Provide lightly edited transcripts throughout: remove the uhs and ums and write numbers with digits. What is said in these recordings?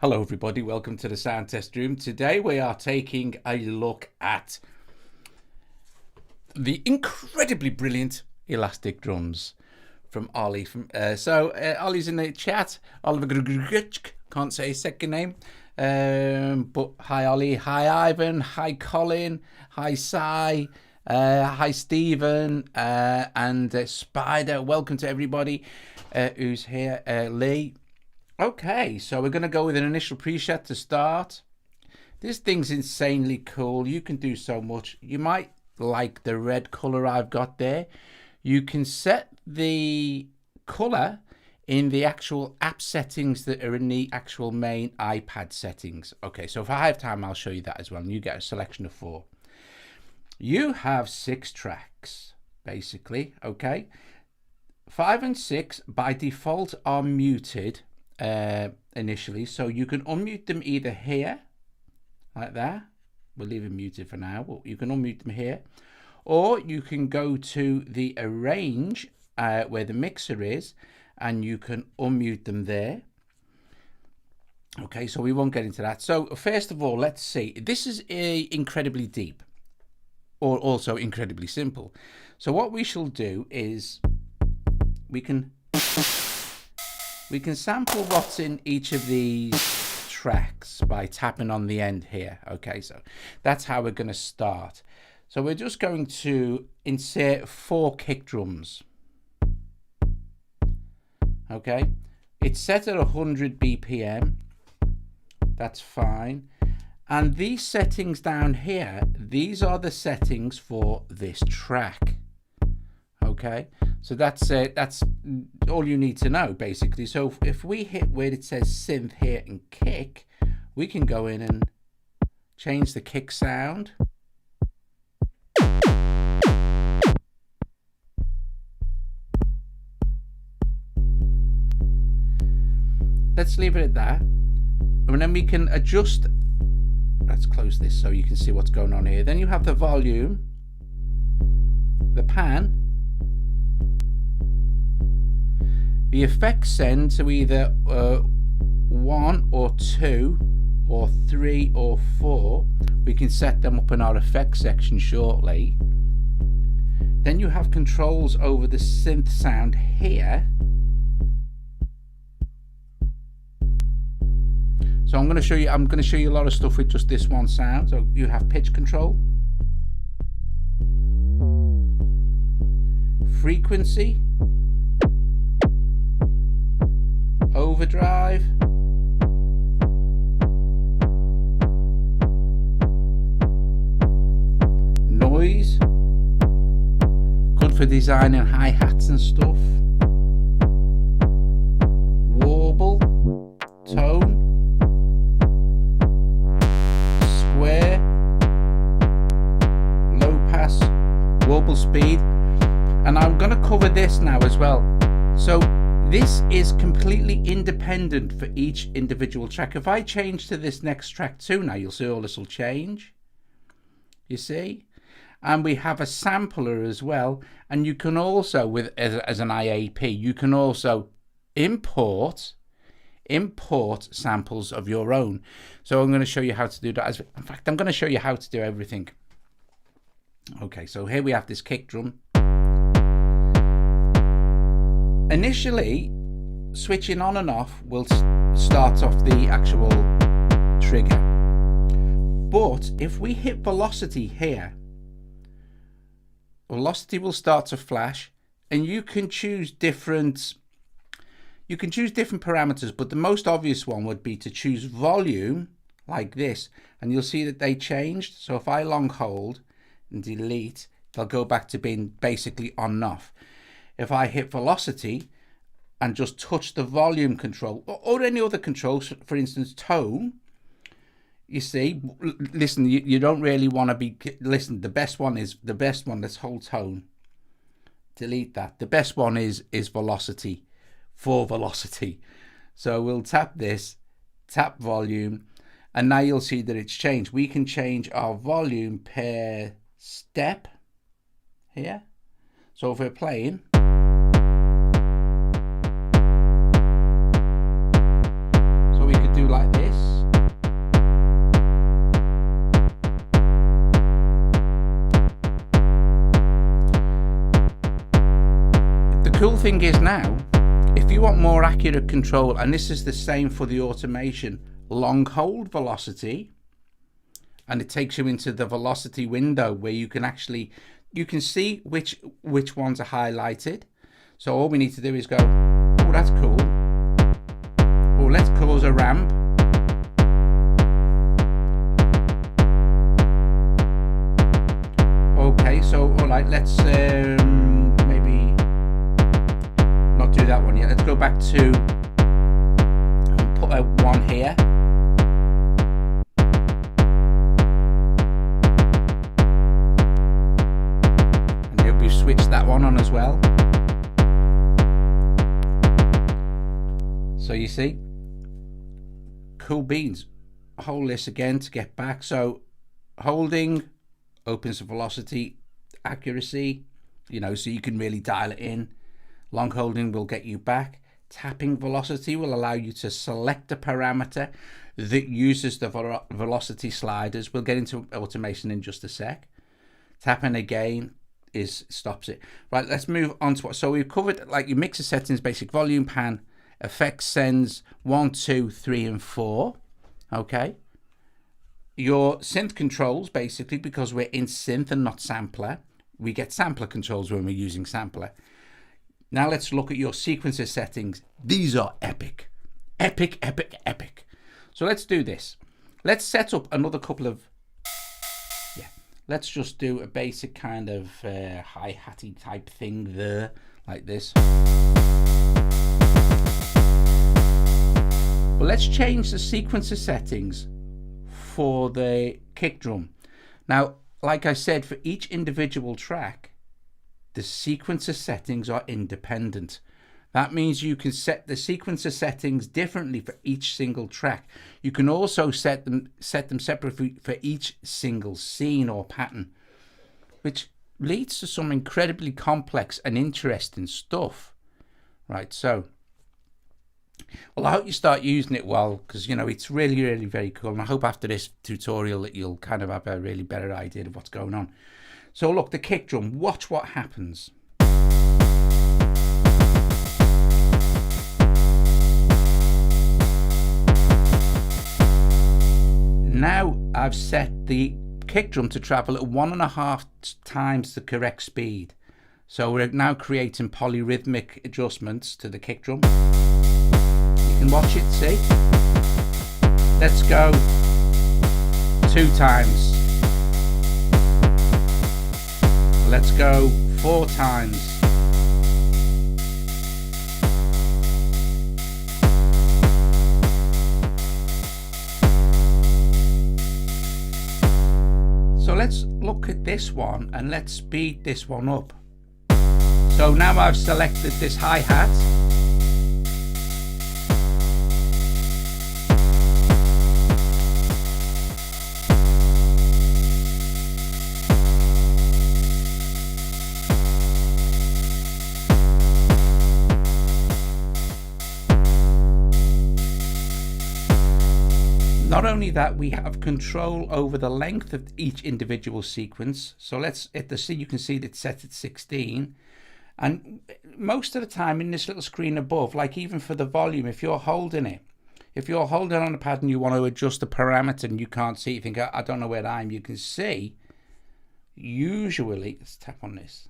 Hello everybody, welcome to the sound test room. Today we are taking a look at the incredibly brilliant elastic drums from Ollie. Ollie's in the chat. Oliver can't say his second name. But hi Ollie, hi Ivan, hi Colin, hi Sci, hi Stephen, and Spider. Welcome to everybody who's here. Lee. Okay, so we're going to go with an initial preset to start. This thing's insanely cool. You can do so much. You might like the red color I've got there. You can set the color in the actual app settings that are in the actual main iPad settings. Okay, so if I have time, I'll show you that as well. And you get a selection of 4. You have 6 tracks, basically, okay? 5 and 6 by default are muted initially, so you can unmute them either here like that. We'll leave them muted for now, but you can unmute them here, or you can go to the arrange where the mixer is and you can unmute them there. Okay, so we won't get into that. So first of all, let's see, this is incredibly deep or also incredibly simple. So what we shall do is we can sample what's in each of these tracks by tapping on the end here. Okay, so that's how we're going to start. So we're just going to insert 4 kick drums. Okay, it's set at 100 BPM. That's fine. And these settings down here, these are the settings for this track. Okay, so that's all you need to know basically. So if we hit where it says synth here and kick, we can go in and change the kick sound. Let's leave it at that, and then we can adjust. Let's close this so you can see what's going on here. Then you have the volume, the pan, the effects send to either 1 or 2 or 3 or 4. We can set them up in our effects section shortly. Then you have controls over the synth sound here. So I'm going to show you a lot of stuff with just this one sound. So you have pitch control, frequency, overdrive, noise, good for designing hi-hats and stuff, warble, tone, square, low pass, warble speed. And I'm going to cover this now as well. So this is completely independent for each individual track. If I change to this next track too, now you'll see all this will change. You see? And we have a sampler as well. And you can also, as an IAP, you can also import samples of your own. So I'm going to show you how to do that. In fact, I'm going to show you how to do everything. Okay, so here we have this kick drum. Initially, switching on and off will start off the actual trigger. But if we hit velocity here, velocity will start to flash, and you can choose different parameters, but the most obvious one would be to choose volume like this, and you'll see that they changed. So if I long hold and delete, they'll go back to being basically on and off. If I hit velocity and just touch the volume control or any other controls, for instance, tone, you see, listen, you don't really want to be, listen, the best one, let's hold tone, delete that. The best one is velocity, for velocity. So we'll tap this, tap volume, and now you'll see that it's changed. We can change our volume per step here. So if we're playing, so we could do like this. cool thing is now, if you want more accurate control, and this is the same for the automation, long hold velocity, and it takes you into the velocity window where you can actually, you can see which ones are highlighted. So all we need to do is go, oh, that's cool. Oh, let's cause a ramp. Okay, so all right, let's maybe not do that one yet. Let's go back to put a one here. And then we've switched that one on as well. So you see, cool beans. Hold this again to get back. So holding opens the velocity accuracy, you know, so you can really dial it in. Long holding will get you back. Tapping velocity will allow you to select a parameter that uses the velocity sliders. We'll get into automation in just a sec. Tapping again stops it. Right, let's move on to what. So we've covered like your mixer settings, basic volume, pan, effects, sends 1, 2, 3, and 4. Okay. Your synth controls, basically, because we're in synth and not sampler. We get sampler controls when we're using sampler. Now let's look at your sequencer settings. These are epic. Epic, epic, epic. So let's do this. Let's set up another couple of, let's just do a basic kind of hi-hatty type thing there, like this. But let's change the sequencer settings for the kick drum. Now, like I said, for each individual track, the sequencer settings are independent. That means you can set the sequencer settings differently for each single track. You can also set them separately for each single scene or pattern, which leads to some incredibly complex and interesting stuff. Right, so well, I hope you start using it well, because you know it's really, really very cool. And I hope after this tutorial that you'll kind of have a really better idea of what's going on. So look, the kick drum, watch what happens. Now I've set the kick drum to travel at 1.5 times the correct speed. So we're now creating polyrhythmic adjustments to the kick drum. You can watch it, see? Let's go 2 times. Let's go 4 times. So let's look at this one and let's speed this one up. So now I've selected this hi-hat. Not only that, we have control over the length of each individual sequence. So let's hit the C, you can see that it's set at 16. And most of the time in this little screen above, like even for the volume, if you're holding it, if you're holding on the pad and you want to adjust the parameter and you can't see, you think, I don't know where I am, you can see, usually, let's tap on this.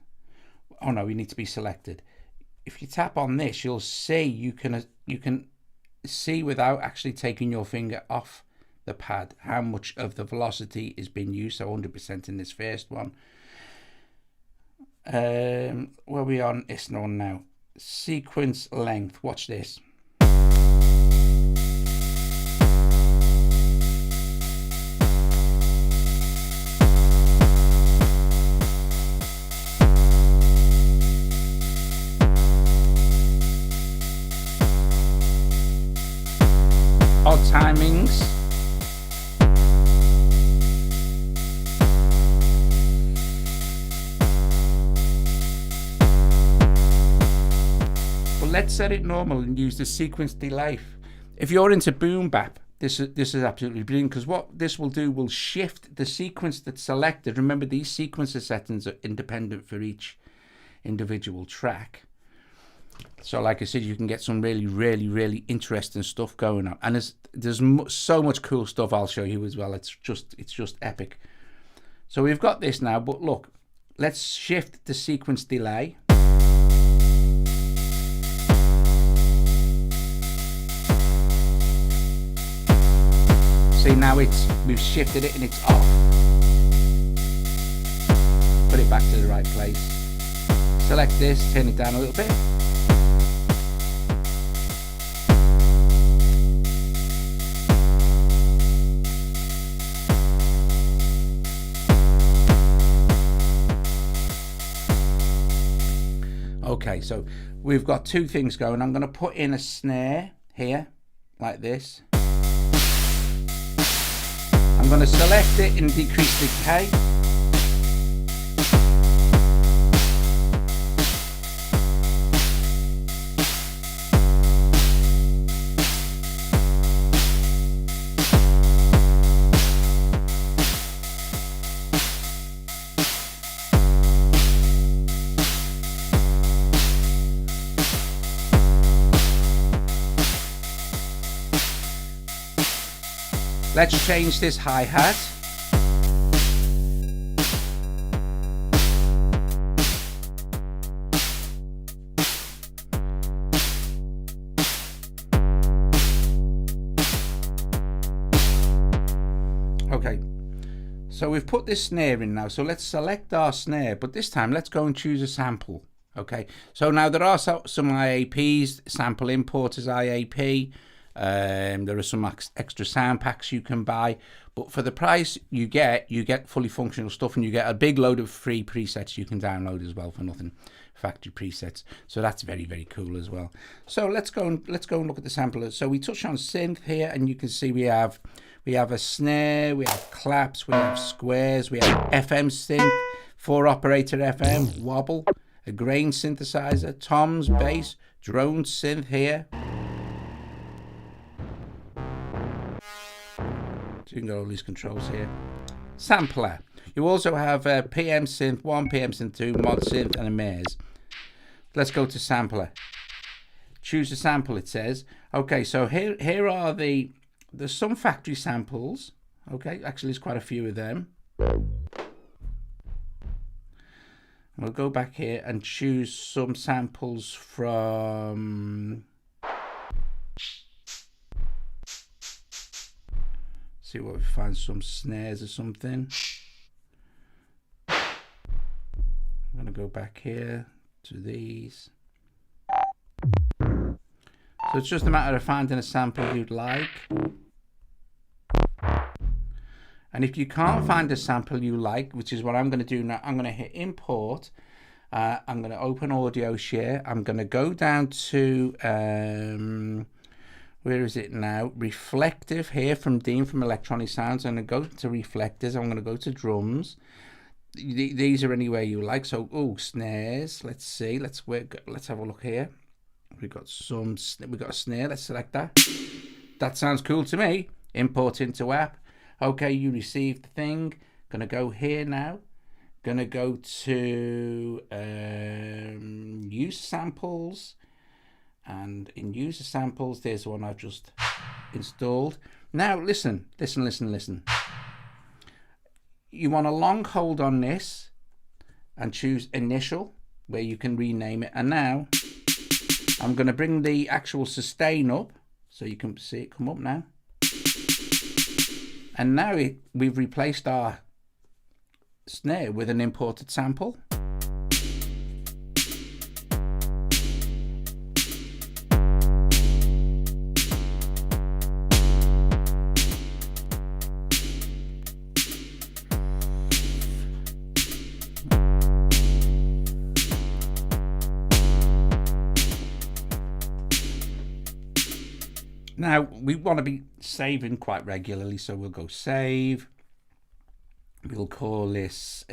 Oh no, we need to be selected. If you tap on this, you'll see, you can see without actually taking your finger off the pad how much of the velocity is being used. So 100% in this first one. Where are we on this one now? Sequence length, watch this. Odd timings. Let's set it normal and use the sequence delay. If you're into boom bap, this is absolutely brilliant, because what this will do will shift the sequence that's selected. Remember, these sequencer settings are independent for each individual track. So like I said, you can get some really interesting stuff going on, and there's so much cool stuff I'll show you as well. It's just epic. So we've got this now, but look, let's shift the sequence delay. See, now we've shifted it and it's off. Put it back to the right place. Select this, turn it down a little bit. Okay, so we've got two things going. I'm going to put in a snare here, like this. I'm going to select it and decrease the K. Let's change this hi-hat. Okay, so we've put this snare in now, so let's select our snare, but this time let's go and choose a sample. Okay, so now there are some IAPs, sample importers IAP. There are some extra sound packs you can buy, but for the price you get fully functional stuff, and you get a big load of free presets you can download as well for nothing, factory presets. So that's very cool as well. So let's go and look at the sampler. So we touch on synth here, and you can see we have a snare, we have claps, we have squares, we have FM synth, 4-operator FM, wobble, a grain synthesizer, toms, bass, drone synth here. So you can get all these controls here. Sampler. You also have PM Synth 1, PM Synth 2, Mod Synth, and a Maze. Let's go to Sampler. Choose a sample, it says. Okay, so here are there's some factory samples. Okay, actually there's quite a few of them. We'll go back here and choose some samples from... See what we find, some snares or something. I'm going to go back here to these. So it's just a matter of finding a sample you'd like. And if you can't find a sample you like, which is what I'm going to do now, I'm going to hit import. I'm going to open audio share. I'm going to go down to... where is it now? Reflective here from Dean from Electronic Sounds. I'm going to go to reflectors. I'm going to go to drums. These are anywhere you like. So, snares. Let's see. Let's have a look here. We've got a snare. Let's select that. That sounds cool to me. Import into app. Okay, you received the thing. Going to go here now. Going to go to use samples. And in user samples, there's one I've just installed. Now listen. You want a long hold on this and choose initial, where you can rename it. And now I'm going to bring the actual sustain up so you can see it come up now. And now we've replaced our snare with an imported sample. Now, we want to be saving quite regularly, so we'll go save. We'll call this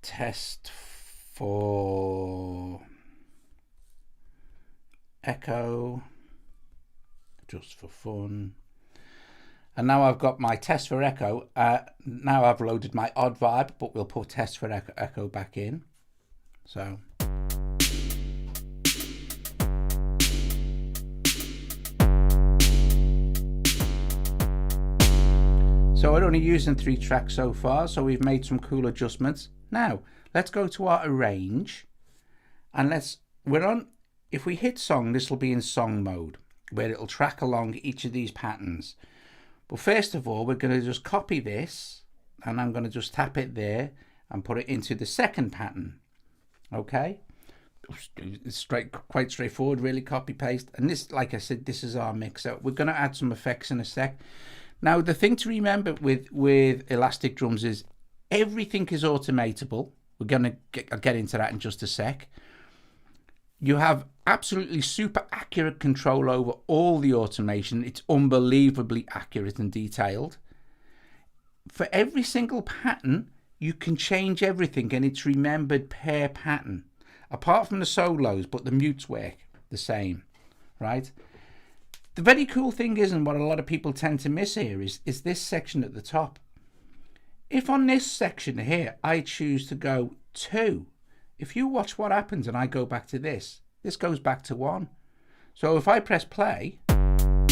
test for echo, just for fun. And now I've got my test for echo. Now I've loaded my odd vibe, but we'll put test for echo back in. So... So we're only using 3 tracks so far, so we've made some cool adjustments. Now let's go to our arrange, and if we hit song, this will be in song mode where it'll track along each of these patterns. But first of all, we're going to just copy this, and I'm going to just tap it there and put it into the second pattern. Okay, it's quite straightforward, really. Copy paste, and this, like I said, this is our mix. So we're going to add some effects in a sec. Now the thing to remember with elastic drums is everything is automatable. We're going to get into that in just a sec. You have absolutely super accurate control over all the automation. It's unbelievably accurate and detailed. For every single pattern, you can change everything, and it's remembered per pattern, apart from the solos, but the mutes work the same, right? The very cool thing is, and what a lot of people tend to miss here, is this section at the top. If on this section here, I choose to go 2, if you watch what happens and I go back to this goes back to 1. So if I press play, and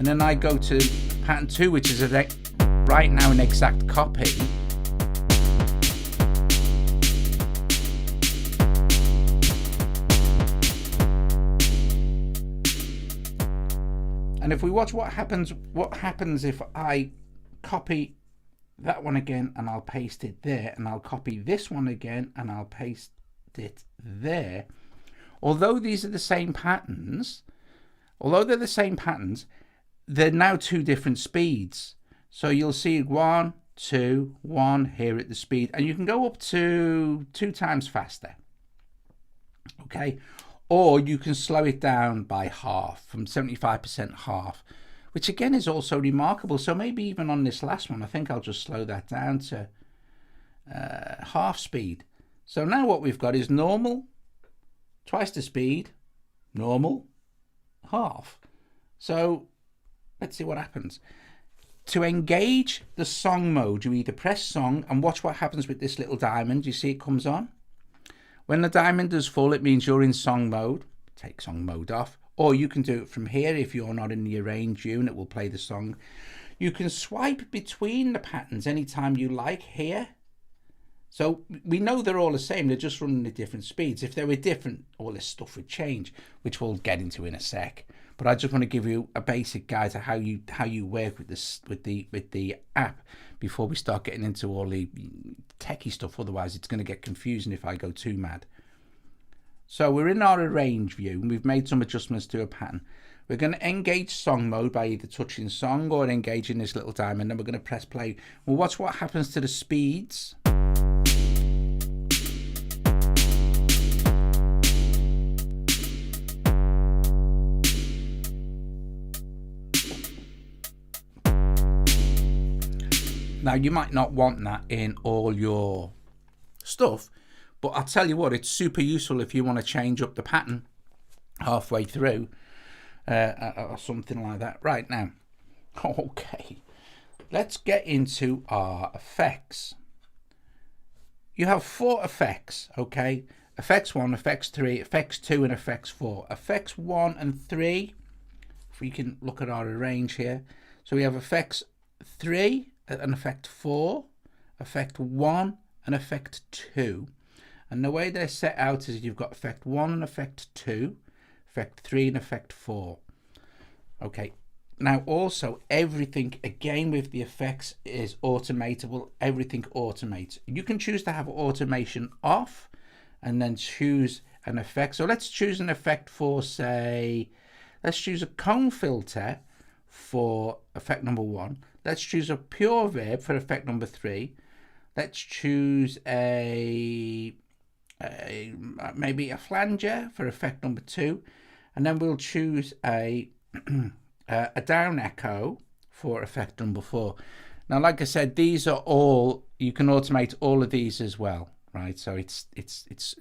then I go to pattern 2, which is right now an exact copy, and if we watch what happens if I copy that one again and I'll paste it there, and I'll copy this one again and I'll paste it there. Although these are the same patterns, they're now 2 different speeds. So you'll see 1, 2, 1 here at the speed, and you can go up to 2 times faster. Okay, or you can slow it down by half, from 75% half, which again is also remarkable. So maybe even on this last one, I think I'll just slow that down to half speed. So now what we've got is normal, twice the speed, normal, half. So let's see what happens. To engage the song mode, you either press song and watch what happens with this little diamond. You see it comes on. When the diamond is full, it means you're in song mode. Take song mode off. Or you can do it from here if you're not in the arrange view, and it will play the song. You can swipe between the patterns anytime you like here. So we know they're all the same, they're just running at different speeds. If they were different, all this stuff would change, which we'll get into in a sec. But I just want to give you a basic guide to how you work with this with the app before we start getting into all the techie stuff. Otherwise it's going to get confusing if I go too mad. So we're in our arrange view, and we've made some adjustments to a pattern. We're going to engage song mode by either touching song or engaging this little diamond, and we're going to press play. We'll watch what happens to the speeds. Now you might not want that in all your stuff, but I'll tell you what, it's super useful if you want to change up the pattern halfway through or something like that. Right now, okay, let's get into our effects. You have 4 effects, okay? Effects 1, effects 3, effects 2, and effects 4. Effects 1 and 3, if we can look at our arrange here. So we have effects 3 and effect 4, effect 1 and effect 2. And the way they're set out is you've got effect 1 and effect 2, effect 3 and effect 4. Okay, now also everything again with the effects is automatable. Everything automates. You can choose to have automation off and then choose an effect. So let's choose an effect for, say, let's choose a cone filter for effect number 1. Let's choose a pure verb for effect number 3. Let's choose maybe a flanger for effect number 2, and then we'll choose a down echo for effect number 4. Now, like I said, these are all, you can automate all of these as well, right? So it's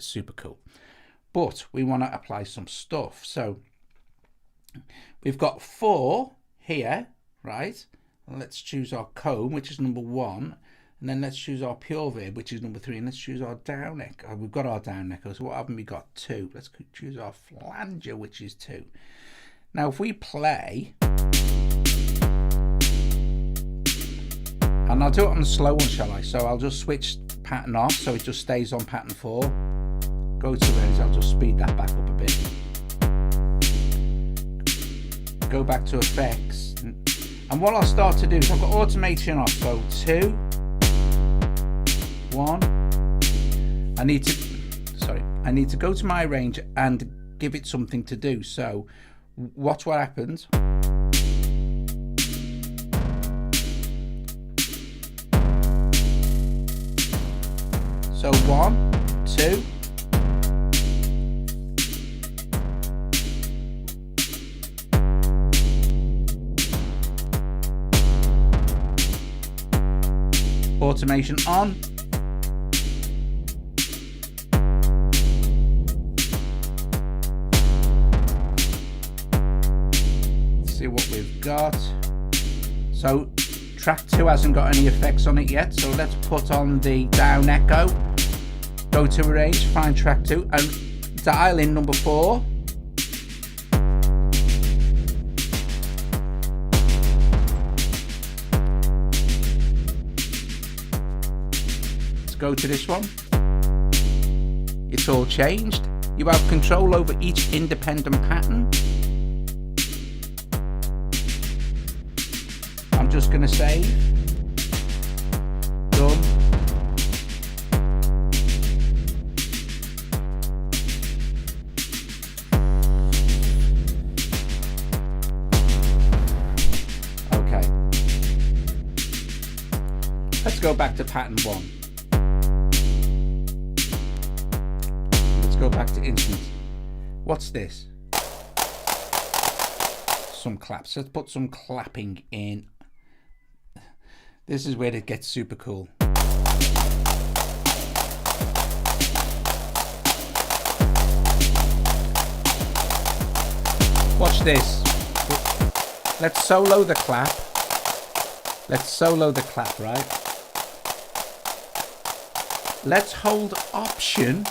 super cool. But we want to apply some stuff. So we've got 4 here, right? Let's choose our comb, which is number 1, and then let's choose our pure verb, which is number 3, and let's choose our down echo. We've got our down echo, so what haven't we got? 2. Let's choose our flanger, which is 2. Now if we play, And I'll do it on the slow one, shall I? So I'll just switch pattern off so it just stays on pattern 4. Go to range, I'll just speed that back up a bit. Go back to effects. And what I'll start to do is I've got automation off. So 2, 1. I need to go to my range and give it something to do. So watch what happens. So 1, 2. Automation on. Let's see what we've got. So track 2 hasn't got any effects on it yet, so let's put on the down echo. Go to arrange, find track 2 and dial in number 4. Go to this one. It's all changed. You have control over each independent pattern. I'm just going to save. Done. Okay. Let's go back to pattern 1. Go back to instruments. What's this? Some claps. Let's put some clapping in. This is where it gets super cool. Watch this. Let's solo the clap. Let's solo the clap, right? Let's hold Option.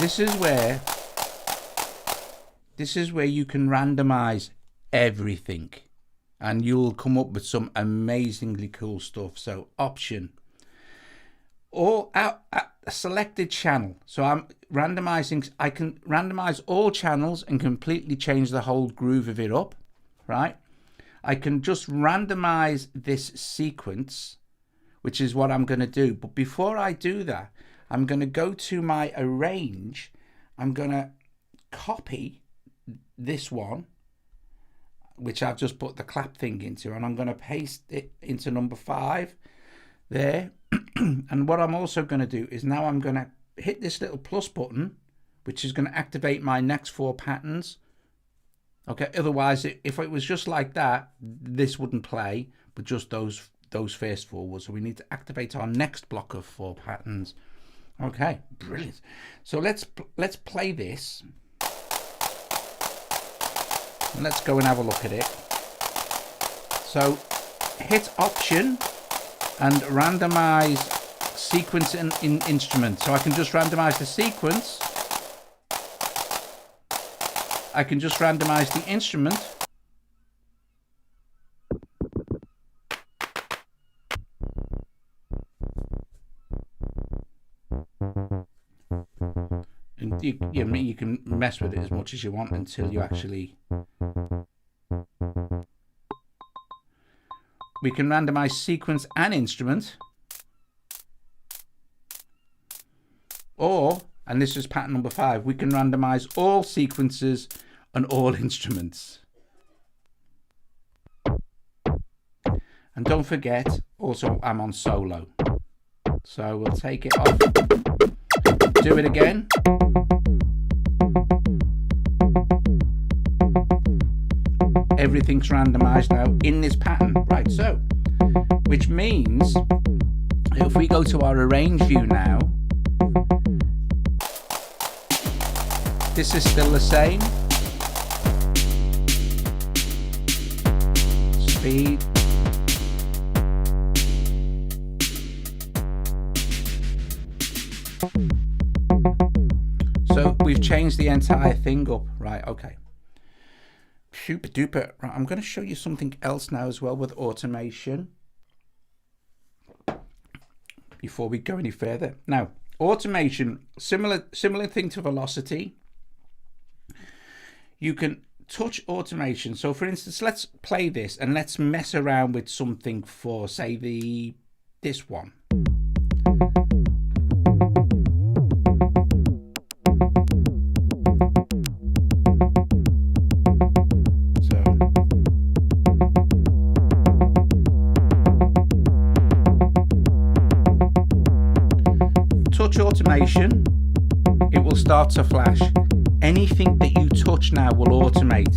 This is where you can randomize everything and you'll come up with some amazingly cool stuff. So Option, all out a selected channel. So I'm randomizing, I can randomize all channels and completely change the whole groove of it up, right? I can just randomize this sequence, which is what I'm going to do. But before I do that, I'm going to go to my arrange. I'm going to copy this one, which I've just put the clap thing into, and I'm going to paste it into number 5 there. And what I'm also going to do is now I'm going to hit this little plus button, which is going to activate my next 4 patterns. Okay, otherwise, if it was just like that, this wouldn't play, but just those first 4 would. So we need to activate our next block of 4 patterns. Okay, brilliant. So let's play this. And let's go and have a look at it. So hit Option and randomize sequence in instrument. So I can just randomize the sequence. I can just randomize the instrument. And you can mess with it as much as you want until you actually... We can randomize sequence and instrument. Or, and this is pattern number 5, we can randomize all sequences and all instruments. And don't forget, also I'm on solo. So we'll take it off. Do it again. Everything's randomized now in this pattern, right? So, which means if we go to our arrange view now, this is still the same. Speed. So we've changed the entire thing up, right? Okay. Super duper. Right, I'm going to show you something else now as well with automation. Before we go any further. Now, automation, similar thing to velocity. You can touch automation. So for instance, let's play this and let's mess around with something for, say, this one. Touch automation, it will start to flash. Anything that you touch now will automate.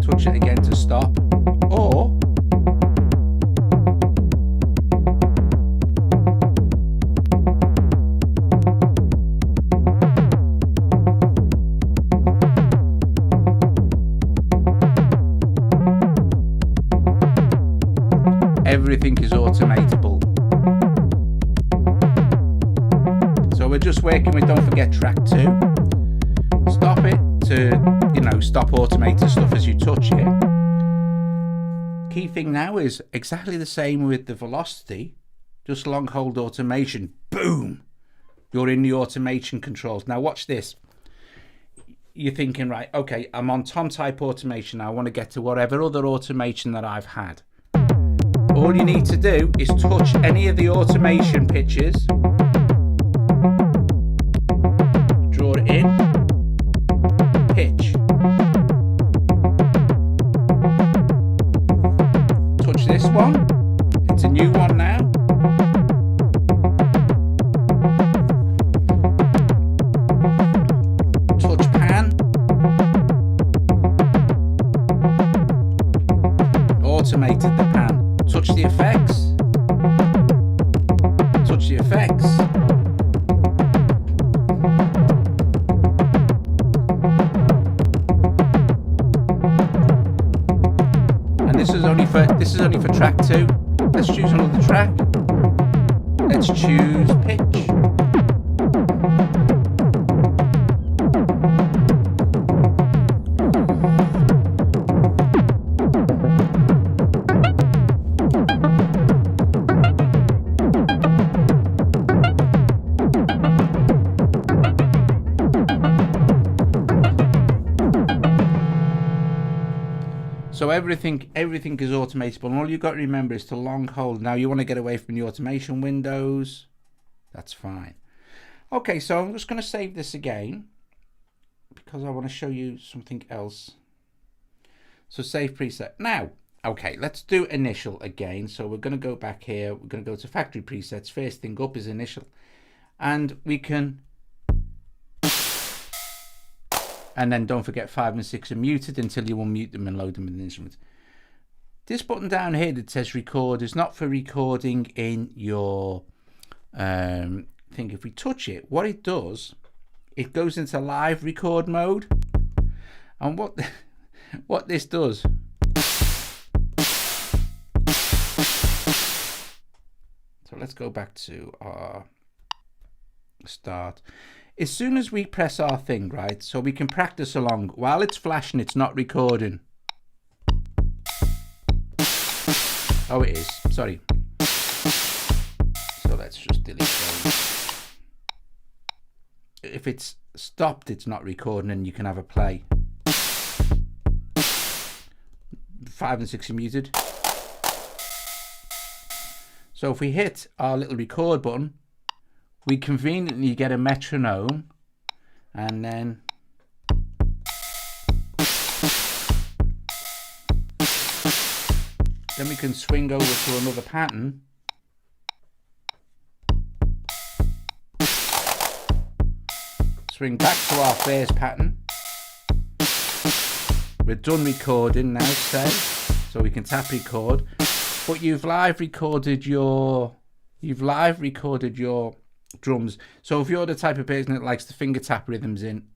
Touch it again to stop, or everything is automatable. So we're just working with, don't forget, track 2. Stop it to, you know, stop automating stuff as you touch it. Key thing now is exactly the same with the velocity, just long hold automation. Boom! You're in the automation controls. Now watch this. You're thinking, right, okay, I'm on Tom type automation. I want to get to whatever other automation that I've had. All you need to do is touch any of the automation pitches, draw it in, pitch, touch this one, it's a new one now, touch pan, automated the pan. Touch the effects. Touch the effects. And this is only for track 2. Let's choose another track. Let's choose pitch. So everything is automatable, and all you've got to remember is to long hold. Now you want to get away from the automation windows, that's fine. Okay, so I'm just going to save this again because I want to show you something else. So save preset. Now, okay, let's do initial again. So we're going to go back here, we're going to go to factory presets. First thing up is initial, and we can, and then don't forget 5 and 6 are muted until you unmute them and load them in the instrument. This button down here that says record is not for recording in your thing. If we touch it, what it does, it goes into live record mode. And what this does, so let's go back to our start. As soon as we press our thing, right, so we can practice along. While it's flashing, it's not recording. Oh, it is. Sorry. So let's just delete those. If it's stopped, it's not recording, and you can have a play. 5 and 6 are muted. So if we hit our little record button, we conveniently get a metronome, and then we can swing over to another pattern. Swing back to our first pattern. We're done recording now, say, so we can tap record. But you've live recorded your drums. So if you're the type of person that likes to finger tap rhythms in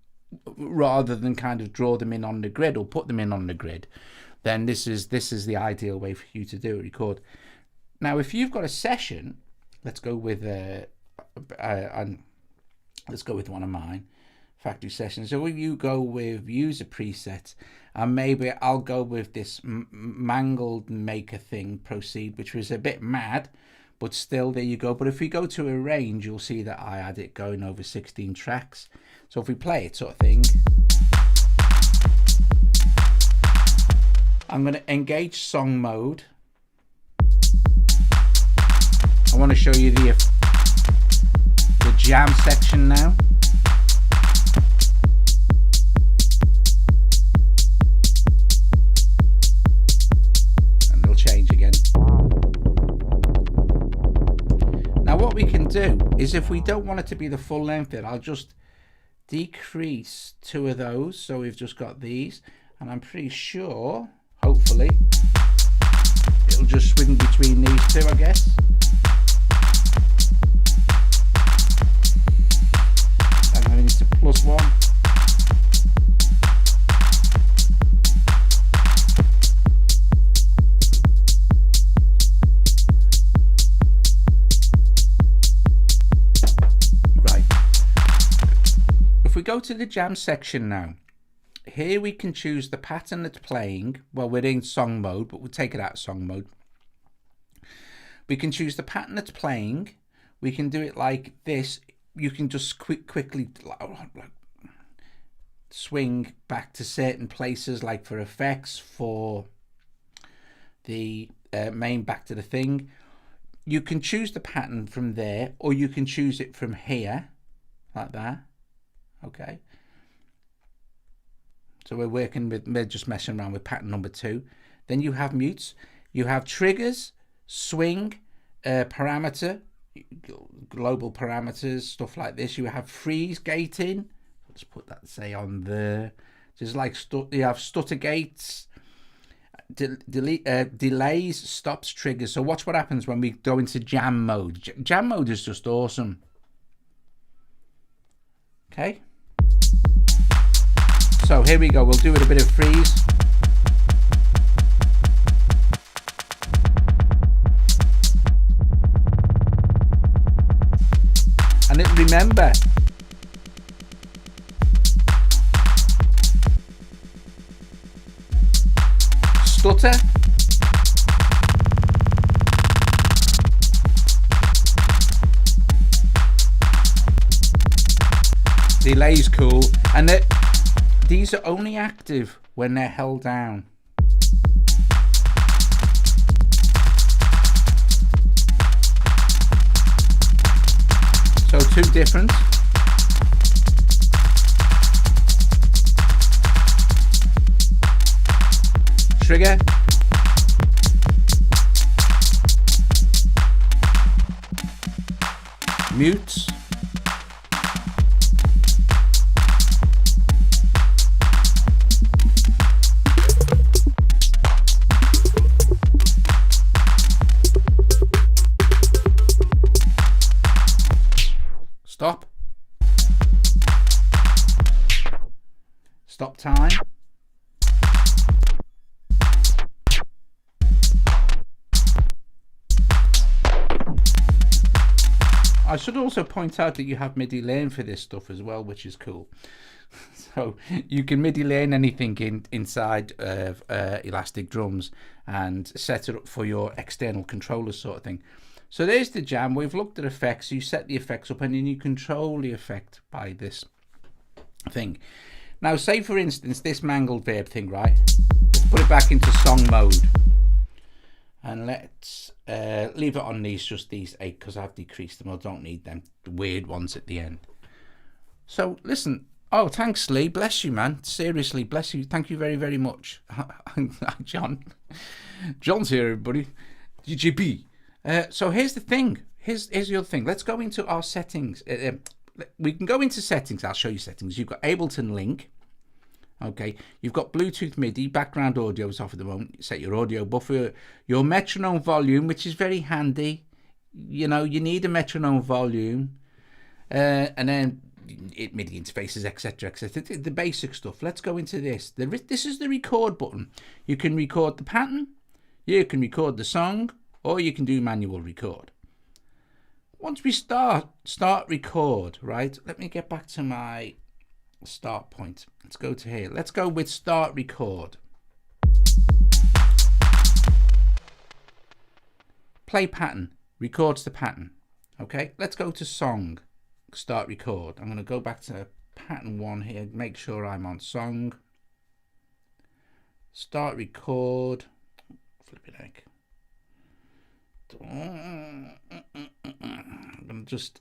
rather than kind of draw them in on the grid or put them in on the grid, then this is the ideal way for you to do it, record. Now if you've got a session, let's go with one of mine. factory session. So will you go with user presets, and maybe I'll go with this mangled maker thing, proceed, which was a bit mad, but still there you go. But if we go to arrange, you'll see that I had it going over 16 tracks. So if we play it sort of thing, I'm going to engage song mode. I want to show you the jam section now. And they'll change again. Now what we can do is, if we don't want it to be the full length there, I'll just decrease 2 of those. So we've just got these, and I'm pretty sure, hopefully, it'll just swing between these 2, I guess. And then it's a +1. Right. If we go to the jam section now, here we can choose the pattern that's playing. Well, we're in song mode, but we'll take it out of song mode. We can choose the pattern that's playing. We can do it like this. You can just quickly swing back to certain places, like for effects, for the main back to the thing. You can choose the pattern from there, or you can choose it from here, like that. Okay. So we're just messing around with pattern number 2. Then you have mutes, you have triggers, swing, parameter, global parameters, stuff like this. You have freeze gating. Let's put that, say, on there. Just like you have stutter gates, delays, stops, triggers. So watch what happens when we go into jam mode. Jam mode is just awesome. Okay. So here we go, we'll do it a bit of freeze. And remember, stutter, delay's cool, and these are only active when they're held down. So 2 different. Trigger. Mutes. Stop. Stop time. I should also point out that you have MIDI lane for this stuff as well, which is cool. So you can MIDI lane anything inside of Elastic Drums and set it up for your external controller sort of thing. So there's the jam. We've looked at effects. You set the effects up and then you control the effect by this thing. Now, say for instance, this mangled verb thing, right? Let's put it back into song mode. And let's leave it on just these 8, because I've decreased them. I don't need them weird ones at the end. So listen. Oh, thanks, Lee. Bless you, man. Seriously, bless you. Thank you very, very much. John. John's here, everybody. GGP. So here's the thing. Here's the other thing. Let's go into our settings. We can go into settings. I'll show you settings. You've got Ableton Link. Okay. You've got Bluetooth MIDI. Background audio is off at the moment. You set your audio buffer. Your metronome volume, which is very handy. You know, you need a metronome volume. And then MIDI interfaces, etc., etc. The basic stuff. Let's go into this. This is the record button. You can record the pattern. You can record the song. Or you can do manual record. Once we start record, right? Let me get back to my start point. Let's go to here. Let's go with start record. Play pattern, records the pattern. Okay, let's go to song, start record. I'm going to go back to pattern 1 here, make sure I'm on song. Start record, flipping heck. I'm going to just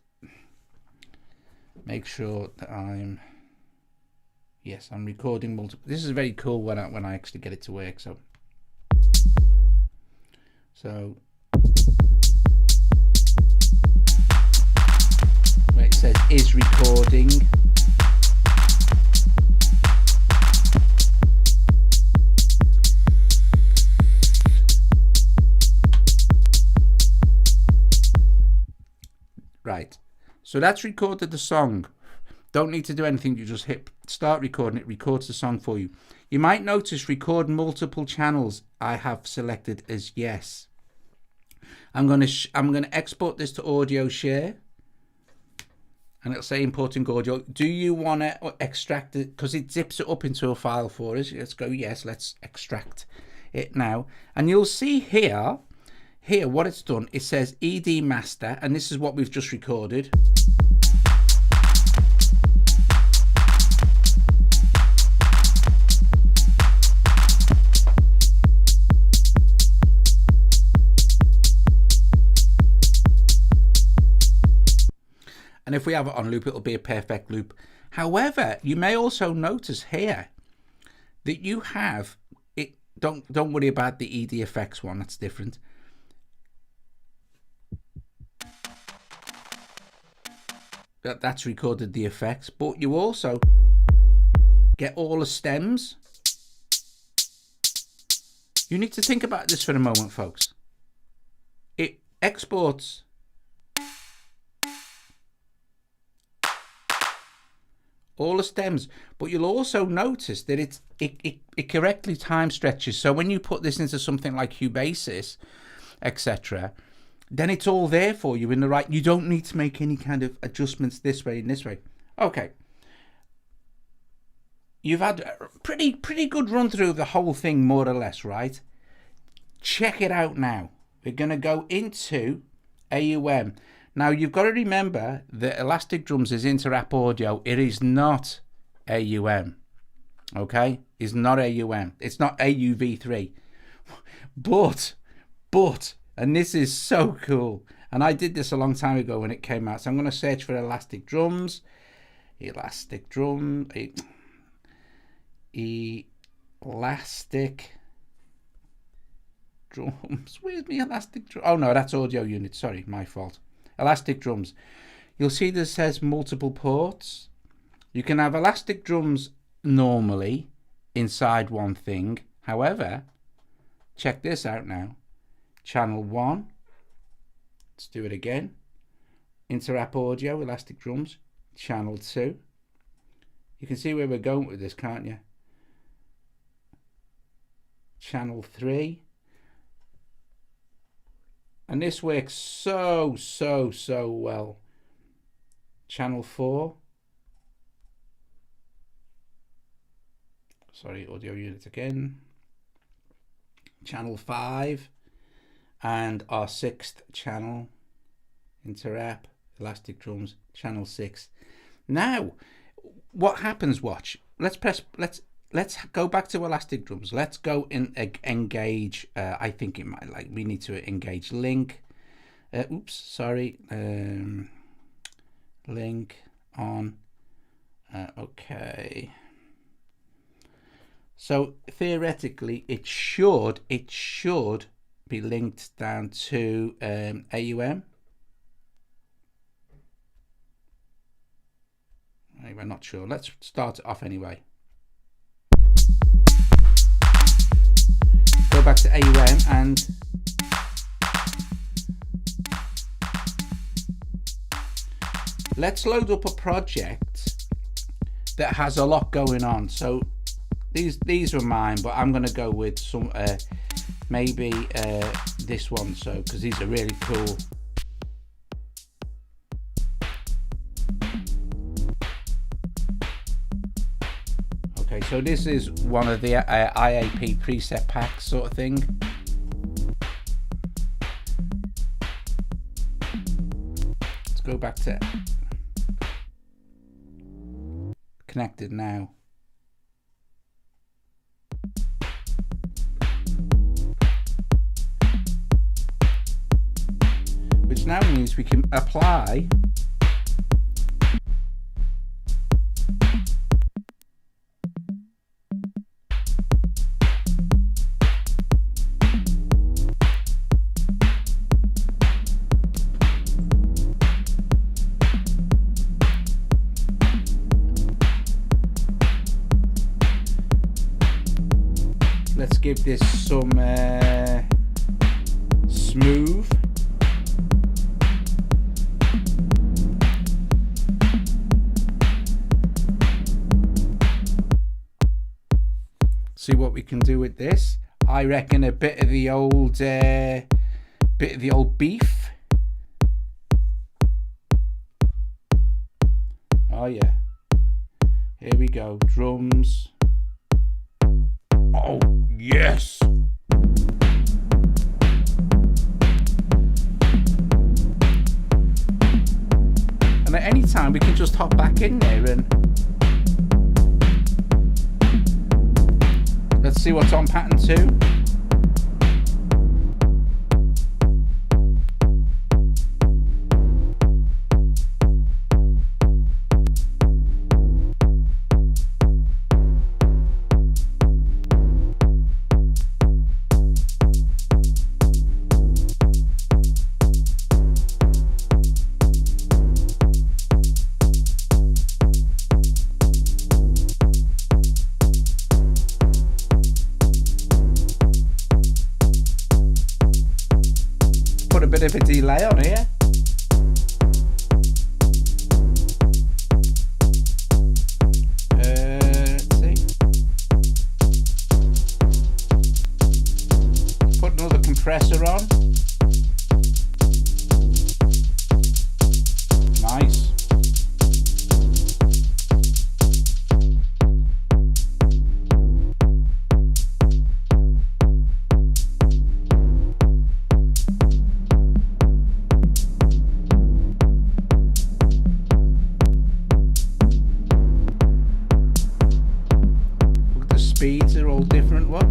make sure that I'm recording multiple. This is very cool when I actually get it to work. So where it says is recording, right, so that's recorded the song. Don't need to do anything, you just hit start recording, it records the song for you. You might notice record multiple channels I have selected as yes. I'm going to export this to audio share, and it'll say importing audio. Do you want to extract it, because it zips it up into a file for us? Let's go yes, let's extract it now, and you'll see here what it's done. It says ED master, and this is what we've just recorded. And if we have it on loop, it'll be a perfect loop. However, you may also notice here that you have it. Don't worry about the ED effects one, that's different. That's recorded the effects, but you also get all the stems. You need to think about this for a moment, folks. It exports all the stems, but you'll also notice that it correctly time stretches. So when you put this into something like Cubasis, etc., then it's all there for you in the right. You don't need to make any kind of adjustments this way and this way. Okay, you've had a pretty good run through of the whole thing, more or less, right? Check it out now. We're going to go into AUM. Now, you've got to remember that Elastic Drums is Interapp Audio. It is not AUM, okay? It's not AUM. It's not AUV3. But, and this is so cool, and I did this a long time ago when it came out, so I'm going to search for Elastic Drums. Elastic Drums. Where's me Elastic Drums? Oh, no, that's audio unit. Sorry, my fault. Elastic Drums. You'll see this says multiple ports. You can have Elastic Drums normally inside one thing. However, check this out now. Channel 1. Let's do it again. Interapp Audio, Elastic Drums. Channel 2. You can see where we're going with this, can't you? Channel 3. And this works so well. Channel 4. Sorry, audio unit again. Channel 5. And our 6th channel. Interapp, Elastic Drums, channel 6. Now, what happens, watch. Let's go back to Elastic Drums. Let's go in engage. I think it might we need to engage link. Oops, sorry. Link on. Okay. So theoretically, it should be linked down to AUM. We're not sure. Let's start it off anyway. Go back to AUM and let's load up a project that has a lot going on. So these are mine, but I'm going to go with some maybe this one, so because these are really cool. Okay, so this is one of the IAP preset packs sort of thing. Let's go back to connected now. Which now means we can apply let's give this some smooth. See what we can do with this. I reckon a bit of the old beef. Oh yeah. Here we go. Drums. Oh yes. And at any time we can just hop back in there and let's see what's on pattern 2. A bit of a delay on here. Let's see. Put another compressor on. Nice. Speeds are all different. What?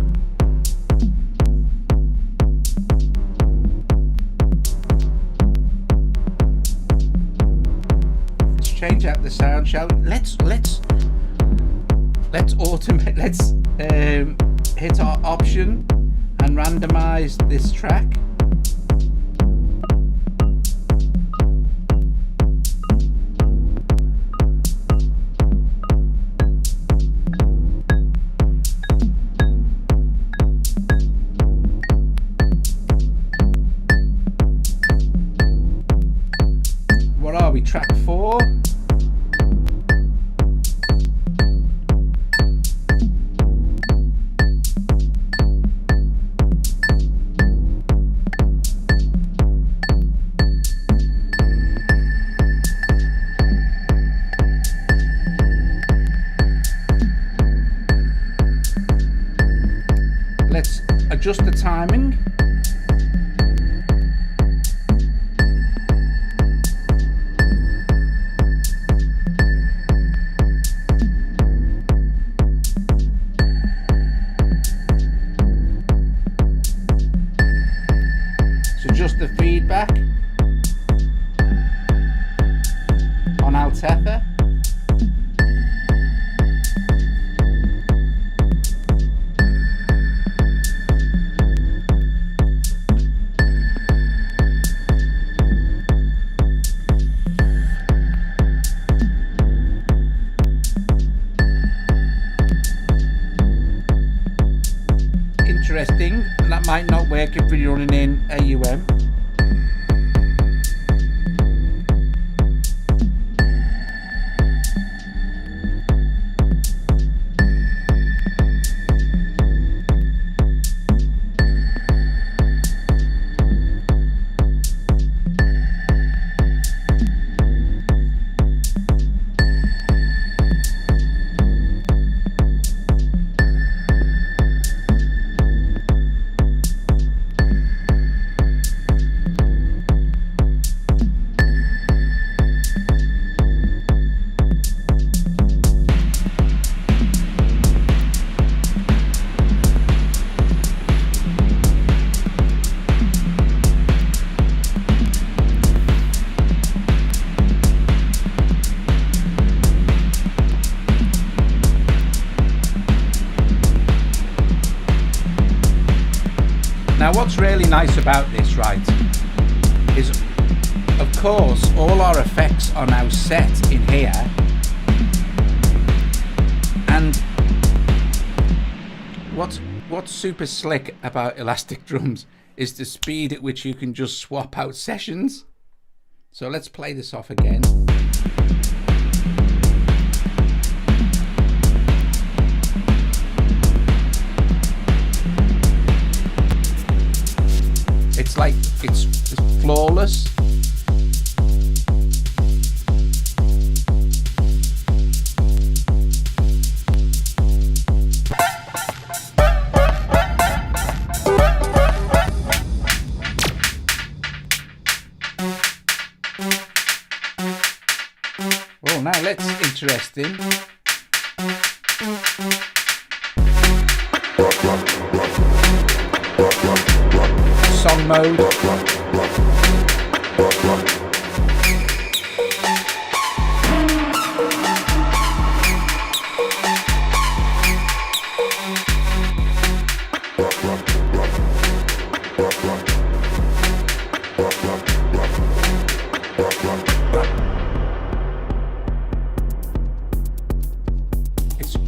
Let's change out the sound, shall we? Let's automate. Let's hit our option and randomize this track. Track 4. Let's adjust the timing. The feedback on Altefa. Interesting, and that might not work if we're running in AUM. Now what's really nice about this, right, is of course all our effects are now set in here, and what's super slick about elastic drums is the speed at which you can just swap out sessions. So let's play this off again. It's like it's flawless. Well, now that's interesting. Song mode.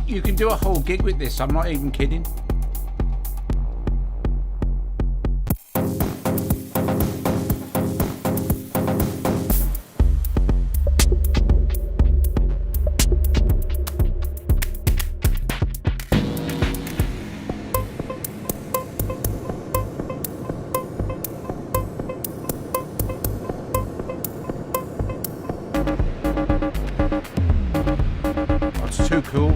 You can do a whole gig with this, I'm not even kidding. That's too cool.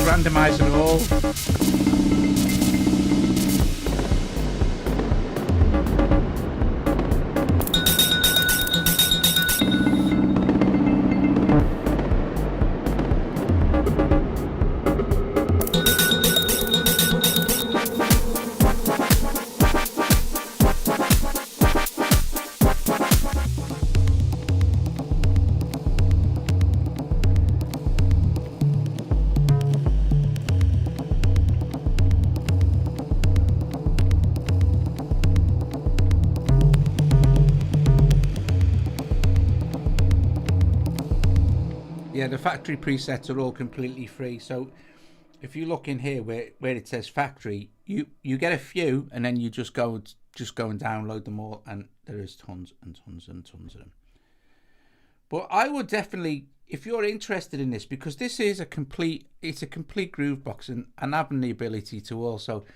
Randomize it all. Yeah, the factory presets are all completely free. So if you look in here where it says factory, you get a few, and then you just go and download them all, and there is tons and tons and tons of them. But I would definitely, if you're interested in this, because this is a complete Groovebox, and having the ability to also,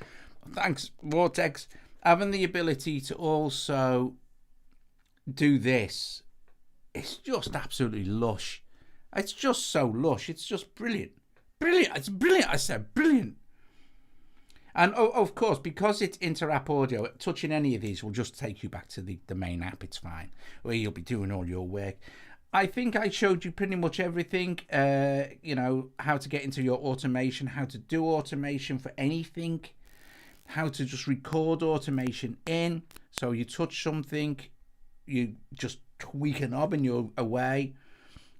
thanks Vortex, having the ability to also do this, it's just absolutely lush. It's just so lush. It's just brilliant. Brilliant. It's brilliant. I said brilliant. And of course, because it's inter-app audio, touching any of these will just take you back to the main app. It's fine, where you'll be doing all your work. I think I showed you pretty much everything. You know, how to get into your automation, how to do automation for anything, how to just record automation in. So you touch something, you just tweak a knob and you're away.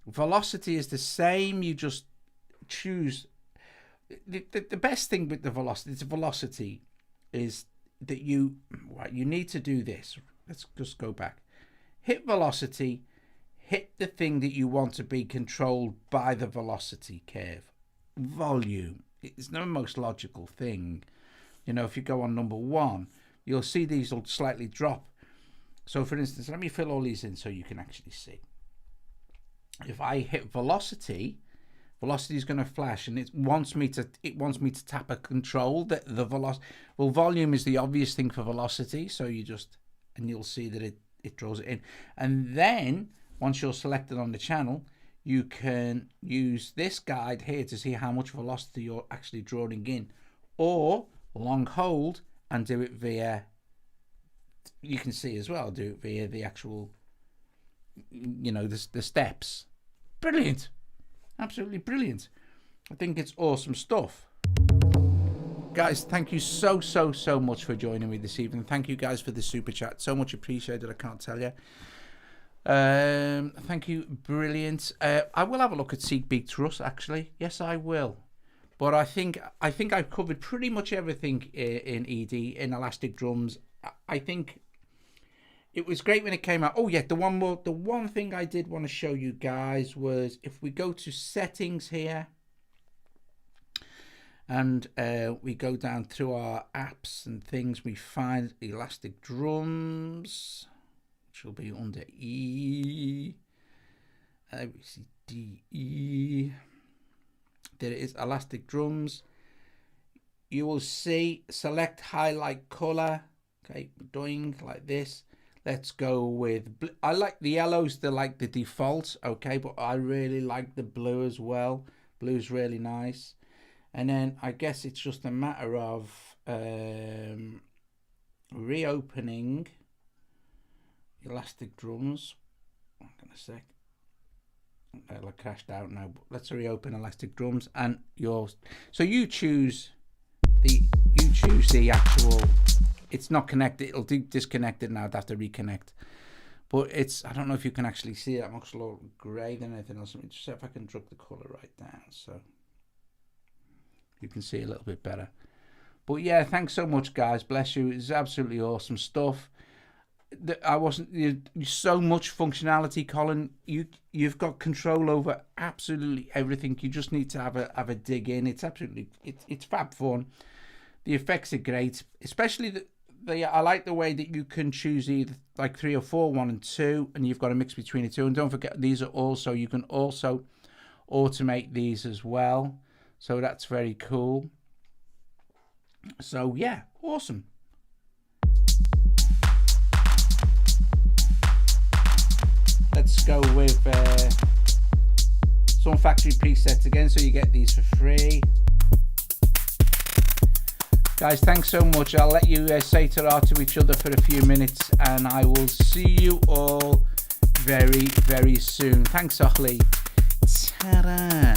Velocity is the same. You just choose. The best thing with the velocity is that you need to do this. Let's just go back. Hit velocity. Hit the thing that you want to be controlled by the velocity curve. Volume. It's the most logical thing. You know, if you go on number 1, you'll see these will slightly drop. So for instance, let me fill all these in so you can actually see. If I hit velocity, velocity is going to flash, and it wants me to tap a control that the velocity. Well, volume is the obvious thing for velocity, so you'll see that it draws it in. And then once you're selected on the channel, you can use this guide here to see how much velocity you're actually drawing in, or long hold and do it via. You can see as well, do it via the actual, you know, the steps. Brilliant. Absolutely brilliant. I think it's awesome stuff. Guys, thank you so much for joining me this evening. Thank you guys for the super chat. So much appreciated, I can't tell you. Thank you, brilliant. I will have a look at Seek Beat Trust, actually. Yes, I will. But I think I've covered pretty much everything in ED, in Elastic Drums. I think it was great when it came out. Oh yeah, the one thing I did want to show you guys was if we go to settings here, and we go down through our apps and things, we find Elastic Drums, which will be under E, D, E. There it is, Elastic Drums. You will see select highlight color. Okay, doing like this. Let's go with, I like the yellows, they're like the default, okay, but I really like the blue as well. Blue's really nice. And then I guess it's just a matter of reopening Elastic Drums. Hang on a sec. It'll have crashed out now, but let's reopen Elastic Drums, and you choose the actual. It's not connected. It'll disconnect it now. I'd have to reconnect. But I don't know if you can actually see it. It looks a little grey than anything else. Let me just see if I can drop the colour right down so you can see a little bit better. But yeah, thanks so much, guys. Bless you. It's absolutely awesome stuff. So much functionality, Colin. You've got control over absolutely everything. You just need to have a dig in. It's absolutely it's fab fun. The effects are great, especially I like the way that you can choose either like 3 or 4, 1 and 2, and you've got a mix between the two. And don't forget, these are also, you can also automate these as well. So that's very cool. So yeah, awesome. Let's go with some factory presets again, so you get these for free. Guys, thanks so much. I'll let you say ta-ra to each other for a few minutes, and I will see you all very, very soon. Thanks, Ollie. Ta-ra.